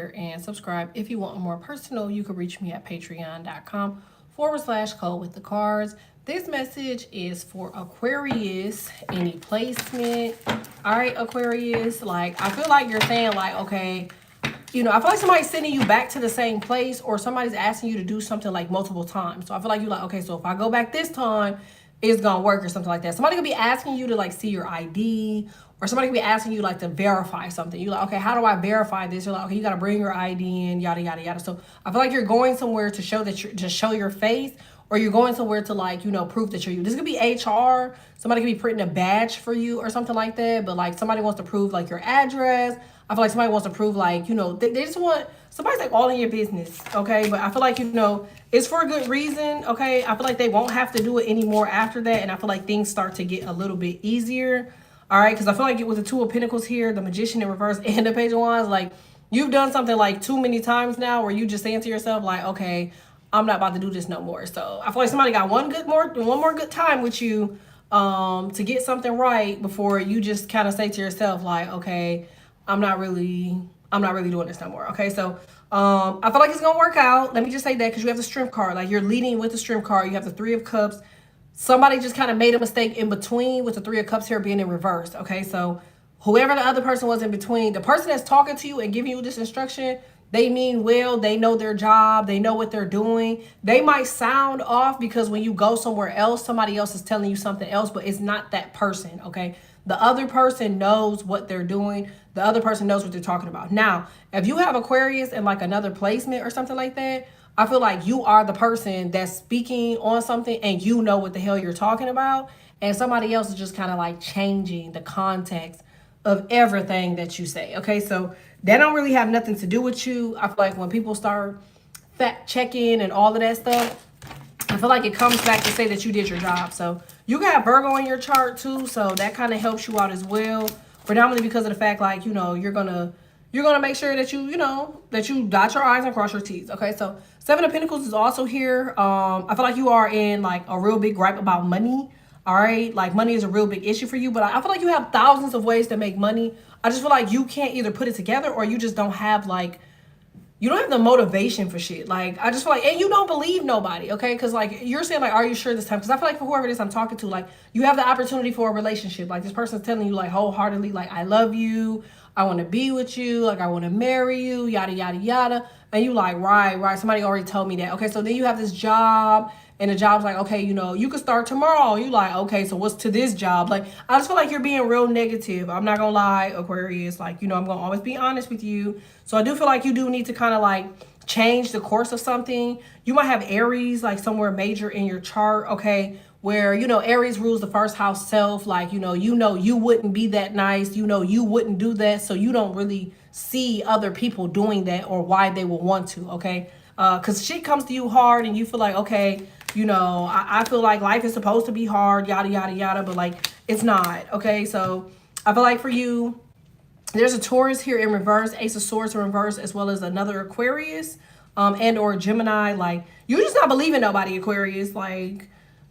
and subscribe. If you want more personal, you can reach me at patreon.com/code with the cards. This message is for Aquarius. Any placement. All right, Aquarius. Like, I feel like you're saying, like, okay, you know, I feel like somebody's sending you back to the same place, or somebody's asking you to do something like multiple times. So I feel like you're like, okay, so if I go back this time, it's gonna work or something like that. Somebody could be asking you to like see your ID, or somebody could be asking you like to verify something. You're like, okay, how do I verify this? You're like, okay, you gotta bring your ID in, yada yada yada. So I feel like you're going somewhere to show that to show your face, or you're going somewhere to, like, you know, prove that you're you. This could be HR. Somebody could be printing a badge for you or something like that. But like somebody wants to prove like your address. I feel like somebody wants to prove, like, you know, they just want, somebody's like all in your business, okay? But I feel like, you know, it's for a good reason, okay? I feel like they won't have to do it anymore after that. And I feel like things start to get a little bit easier, all right? Because I feel like it was the Two of Pentacles here, the Magician in reverse, and the Page of Wands. Like, you've done something like too many times now where you just saying to yourself, like, okay, I'm not about to do this no more. So I feel like somebody got one more good time with you to get something right before you just kind of say to yourself, like, okay, I'm not really doing this no more. Okay, so I feel like it's gonna work out. Let me just say that, because you have the Strength card. Like, you're leading with the Strength card. You have the Three of Cups. Somebody just kind of made a mistake in between with the Three of Cups here being in reverse. Okay, so whoever the other person was in between, the person that's talking to you and giving you this instruction, they mean well. They know their job. They know what they're doing. They might sound off because when you go somewhere else, somebody else is telling you something else, but it's not that person, okay? The other person knows what they're doing. The other person knows what they're talking about. Now, if you have Aquarius in like another placement or something like that, I feel like you are the person that's speaking on something and you know what the hell you're talking about. And somebody else is just kind of like changing the context of everything that you say. Okay, so that don't really have nothing to do with you. I feel like when people start fact checking and all of that stuff, I feel like it comes back to say that you did your job. So you got Virgo in your chart too, so that kind of helps you out as well. Predominantly because of the fact, like, you know, you're gonna make sure that you know that you dot your I's and cross your T's. Okay, so Seven of Pentacles is also here. I feel like you are in like a real big gripe about money. All right, like money is a real big issue for you, but I feel like you have thousands of ways to make money. I just feel like you can't either put it together, or you just don't have like, you don't have the motivation for shit. Like, I just feel like, and you don't believe nobody, okay? Because like, you're saying like, are you sure this time? Because I feel like for whoever it is I'm talking to, like, you have the opportunity for a relationship. Like, this person's telling you like wholeheartedly, like, I love you, I want to be with you, like, I want to marry you, yada yada yada. And you like, right, somebody already told me that. Okay, so then you have this job, and the job's like, okay, you know, you could start tomorrow. You like, okay, so what's to this job? Like, I just feel like you're being real negative. I'm not gonna lie, Aquarius. Like, you know, I'm gonna always be honest with you. So I do feel like you do need to kind of like change the course of something. You might have Aries like somewhere major in your chart, okay, where, you know, Aries rules the first house self. Like, you know you wouldn't be that nice. You know you wouldn't do that. So you don't really see other people doing that or why they will want to, okay? Because shit comes to you hard and you feel like, okay, you know, I feel like life is supposed to be hard, yada, yada, yada, but like, it's not, okay? So I feel like for you, there's a Taurus here in reverse, Ace of Swords in reverse, as well as another Aquarius and or Gemini. Like, you just not believing nobody, Aquarius. Like,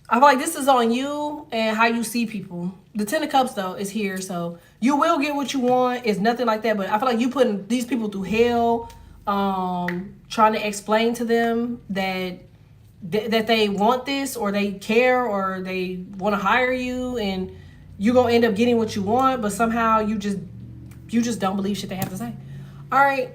I feel like this is on you and how you see people. The Ten of Cups, though, is here, so you will get what you want. It's nothing like that, but I feel like you putting these people through hell, trying to explain to them that they want this, or they care, or they want to hire you, and you're gonna end up getting what you want, but somehow you just don't believe shit they have to say. All right,